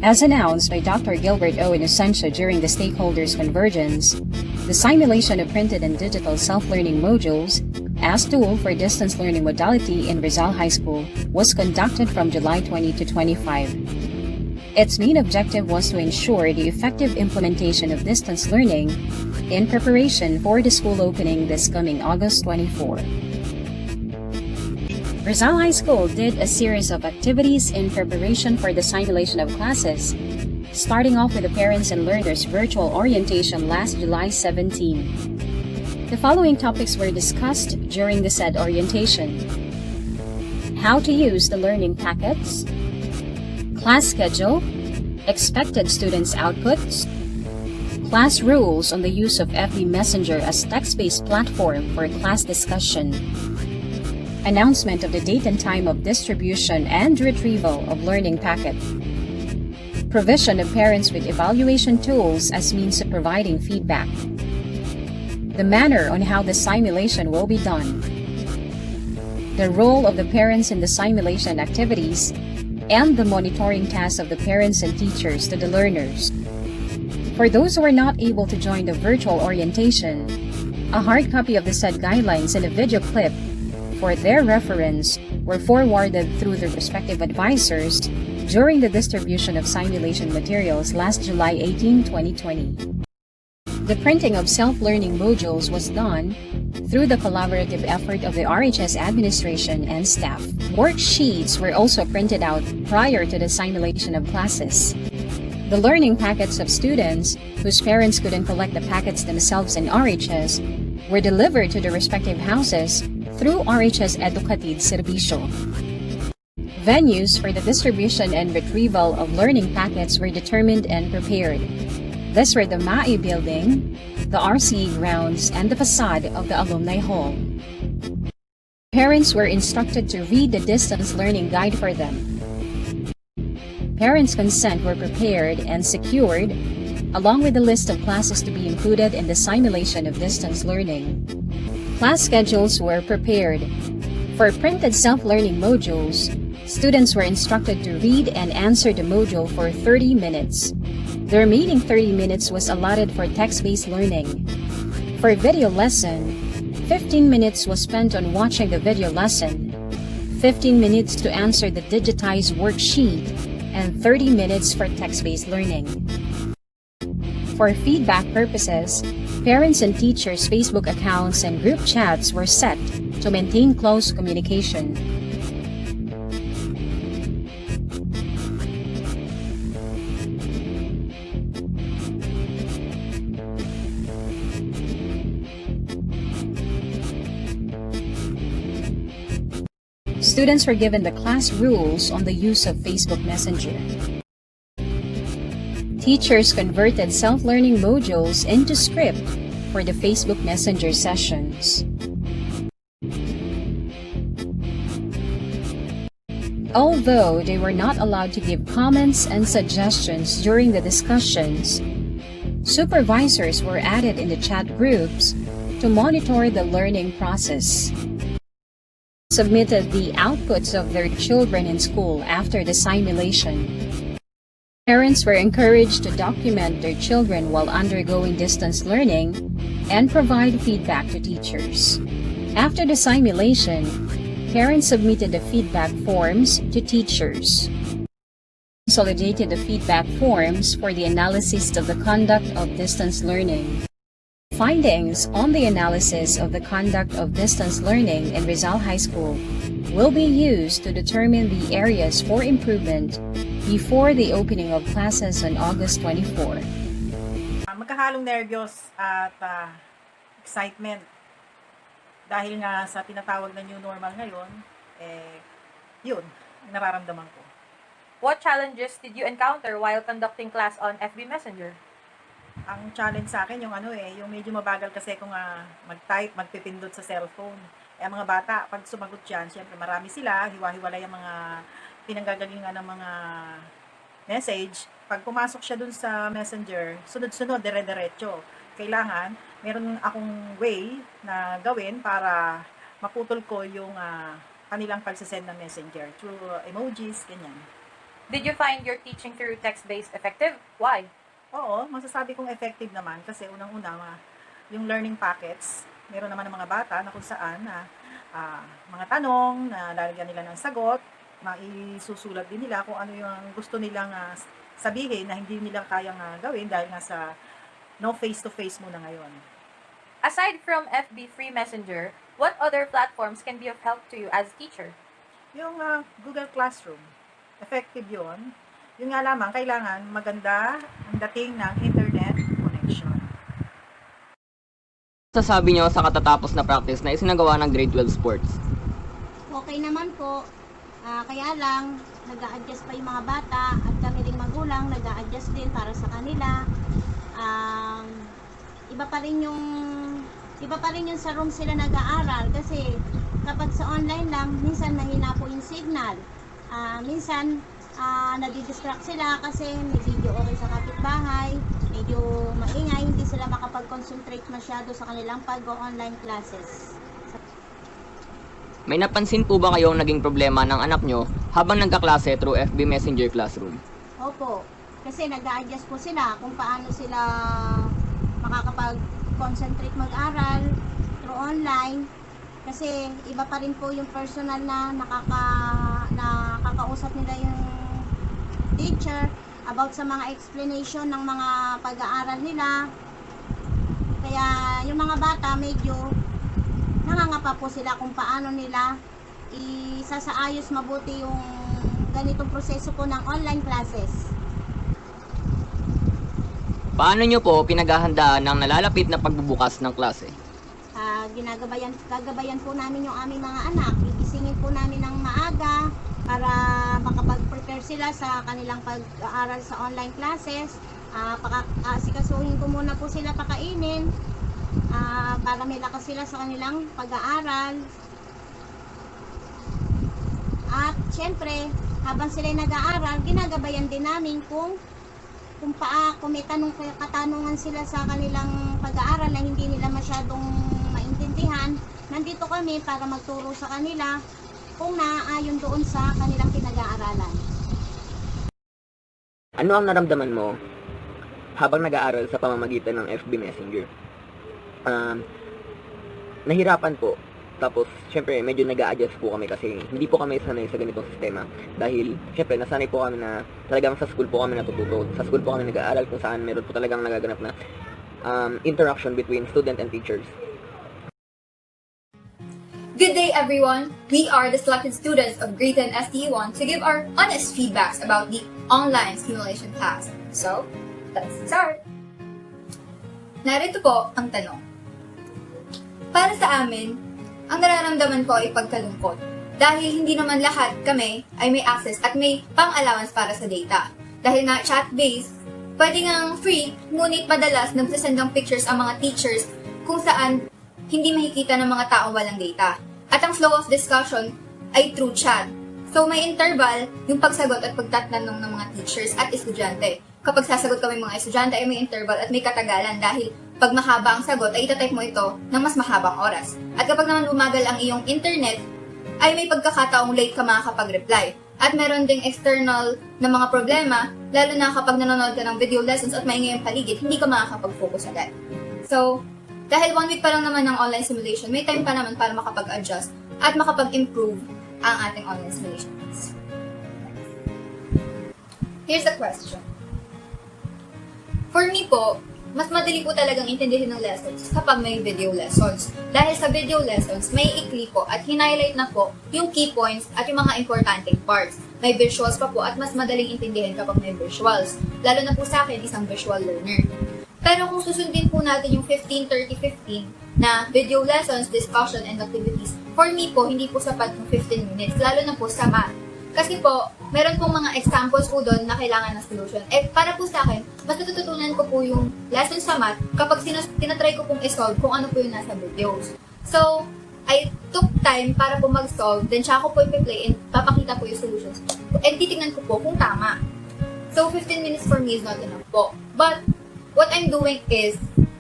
As announced by Dr. Gilbert O. INOCENCIO during the stakeholders' convergence, the simulation of printed and digital self-learning modules as tool for distance learning modality in RIZAL High School was conducted from July 20 to 25. Its main objective was to ensure the effective implementation of distance learning in preparation for the school opening this coming August 24. RIZAL High School did a series of activities in preparation for the simulation of classes, starting off with the Parents and Learners virtual orientation last July 17. The following topics were discussed during the said orientation: how to use the learning packets, class schedule, expected students' outputs, class rules on the use of FB Messenger as text-based platform for class discussion, announcement of the date and time of distribution and retrieval of learning packet, provision of parents with evaluation tools as means of providing feedback, the manner on how the simulation will be done, the role of the parents in the simulation activities, and the monitoring tasks of the parents and teachers to the learners. For those who are not able to join the virtual orientation, a hard copy of the said guidelines and a video clip for their reference were forwarded through their respective advisors during the distribution of simulation materials last July 18, 2020. The printing of self-learning modules was done through the collaborative effort of the RHS administration and staff. Worksheets were also printed out prior to the simulation of classes. The learning packets of students whose parents couldn't collect the packets themselves in RHS were delivered to the respective houses through RHS Educatid Servicio. Venues for the distribution and retrieval of learning packets were determined and prepared. These were the MAE building, the RCE grounds, and the facade of the Alumni Hall. Parents were instructed to read the distance learning guide for them. Parents' consent were prepared and secured, along with a list of classes to be included in the simulation of distance learning. Class schedules were prepared. For printed self-learning modules, students were instructed to read and answer the module for 30 minutes. The remaining 30 minutes was allotted for text-based learning. For video lesson, 15 minutes was spent on watching the video lesson, 15 minutes to answer the digitized worksheet, and 30 minutes for text-based learning. For feedback purposes, parents and teachers' Facebook accounts and group chats were set to maintain close communication. Students were given the class rules on the use of Facebook Messenger. Teachers converted self-learning modules into script for the Facebook Messenger sessions. Although they were not allowed to give comments and suggestions during the discussions, supervisors were added in the chat groups to monitor the learning process. Submitted the outputs of their children in school after the simulation. Parents were encouraged to document their children while undergoing distance learning and provide feedback to teachers. After the simulation, parents submitted the feedback forms to teachers. Consolidated the feedback forms for the analysis of the conduct of distance learning. Findings on the analysis of the conduct of distance learning in RIZAL High School will be used to determine the areas for improvement before the opening of classes on August 24. Magkahalong nervyos at excitement dahil nga sa tinatawag na new normal ngayon, yun, nararamdaman ko. What challenges did you encounter while conducting class on FB Messenger? Ang challenge sa akin yung yung medyo mabagal kasi kung mag-type, magpipindot sa cellphone. Ang mga bata, pag sumagot yan, syempre marami sila, hiwa-hiwalay ang mga pinanggagalingan ng mga message. Pag pumasok siya dun sa messenger, sunod-sunod, dire-diretso. Kailangan, meron akong way na gawin para maputol ko yung kanilang pagsasend ng messenger through emojis, ganyan. Did you find your teaching through text-based effective? Why? Oo, masasabi kong effective naman kasi unang-una, yung learning packets, meron naman ng mga bata na kung saan na mga tanong na lalagyan nila ng sagot, maisusulat din nila kung ano yung gusto nilang sabihin na hindi nila kayang gawin dahil nga sa no face-to-face muna ngayon. Aside from FB Free Messenger, what other platforms can be of help to you as a teacher? Yung Google Classroom, effective yun. Yun nga lamang, kailangan maganda ang dating ng internet connection. Sasabi nyo sa katatapos na practice na isinagawa ng grade 12 sports? Okay naman po. Kaya lang, nag-a-adjust pa yung mga bata at kami ring magulang, nag-a-adjust din para sa kanila. Iba pa rin yung sa room sila nag-aaral kasi kapag sa online lang, minsan mahina po yung signal. Minsan, nadidistract sila kasi may video okay sa kapitbahay, medyo maingay, hindi sila makapag-concentrate masyado sa kanilang pag-online classes. May napansin po ba kayong naging problema ng anak nyo habang nagkaklase through FB Messenger Classroom? Opo, kasi nag-a-adjust po sila kung paano sila makakapag-concentrate mag-aral through online. Kasi iba pa rin po yung personal na nakakausap nila yung teacher about sa mga explanation ng mga pag-aaral nila. Kaya yung mga bata medyo nangangapa po sila kung paano nila isasaayos mabuti yung ganitong proseso po ng online classes. Paano nyo po pinaghahandaan ng nalalapit na pagbubukas ng klase? Gagabayan po namin yung aming mga anak. Gigisingin po namin ng maaga para makapag-prepare sila sa kanilang pag-aaral sa online classes. Sikasuhin ko muna po sila pakainin para may lakas sila sa kanilang pag-aaral. At syempre, habang sila nag-aaral, ginagabayan din namin kung may katanungan sila sa kanilang pag-aaral na hindi nila masyadong maintindihan. Nandito kami para magturo sa kanila kung naaayon doon sa kanilang pinag-aaralan. Ano ang naramdaman mo habang nag-aaral sa pamamagitan ng FB Messenger? Nahirapan po. Tapos, syempre, medyo nag-a-adjust po kami kasi hindi po kami sanay sa ganitong sistema. Dahil, syempre, nasanay po kami na talagang sa school po kami natututo. Sa school po kami nag-aaral kung saan meron po talagang nagaganap na interaction between student and teachers. Good day, everyone! We are the selected students of Grade 10 STE1 to give our honest feedbacks about the online simulation class. So, let's start! Narito po ang tanong. Para sa amin, ang nararamdaman ko ay pagkalungkot dahil hindi naman lahat kami ay may access at may pang-allowance para sa data. Dahil nga chat-based, pwede ngang free, ngunit madalas nagsasend ng pictures ang mga teachers kung saan hindi makikita ng mga taong walang data. At ang flow of discussion ay through chat. So may interval yung pagsagot at pagtatanong ng mga teachers at estudyante. Kapag sasagot kami mga estudyante ay may interval at may katagalan dahil pag mahaba ang sagot ay itatype mo ito ng mas mahabang oras. At kapag naman bumagal ang iyong internet, ay may pagkakataong late ka makakapag-reply. At meron ding external na mga problema, lalo na kapag nanonood ka ng video lessons at maingay ang paligid, hindi ka makakapag-focus agad. So, dahil 1 week pa lang naman ng online simulation, may time pa naman para makapag-adjust at makapag-improve ang ating online simulations. Here's a question. For me po, mas madali po talagang intindihin ng lessons kapag may video lessons. Dahil sa video lessons, may ikli po at hinighlight na po yung key points at yung mga importanteng parts. May visuals pa po at mas madaling intindihin kapag may visuals. Lalo na po sa akin, isang visual learner. Pero kung susundin po natin yung 15-30-15 na video lessons, discussion, and activities, for me po, hindi po sapat yung 15 minutes, lalo na po sa math. Kasi po, meron pong mga examples po doon na kailangan ng solution. Para po sa akin, mas natututunan ko po yung lesson sa math kapag tinatry ko pong isolve kung ano po yung nasa videos. So, I took time para po mag-solve, then siya ako po i-play and papakita po yung solutions. And titignan ko po kung tama. So, 15 minutes for me is not enough po. But, what I'm doing is,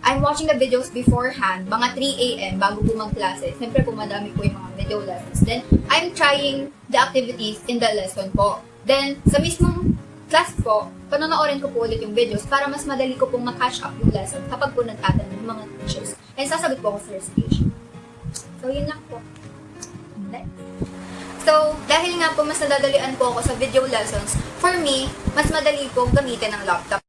I'm watching the videos beforehand, mga 3 a.m. bago po mag-klase. Siyempre po madami po yung mga video lessons. Then, I'm trying the activities in the lesson po. Then, sa mismong class po, panonoodin ko po ulit yung videos para mas madali ko pong ma-catch up yung lesson kapag po nagtatanong ng mga teachers. And sasagot po ako sa recitation. So, yun lang po. Next. So, dahil nga po mas nadadalian po ako sa video lessons, for me, mas madali po gamitin ang laptop.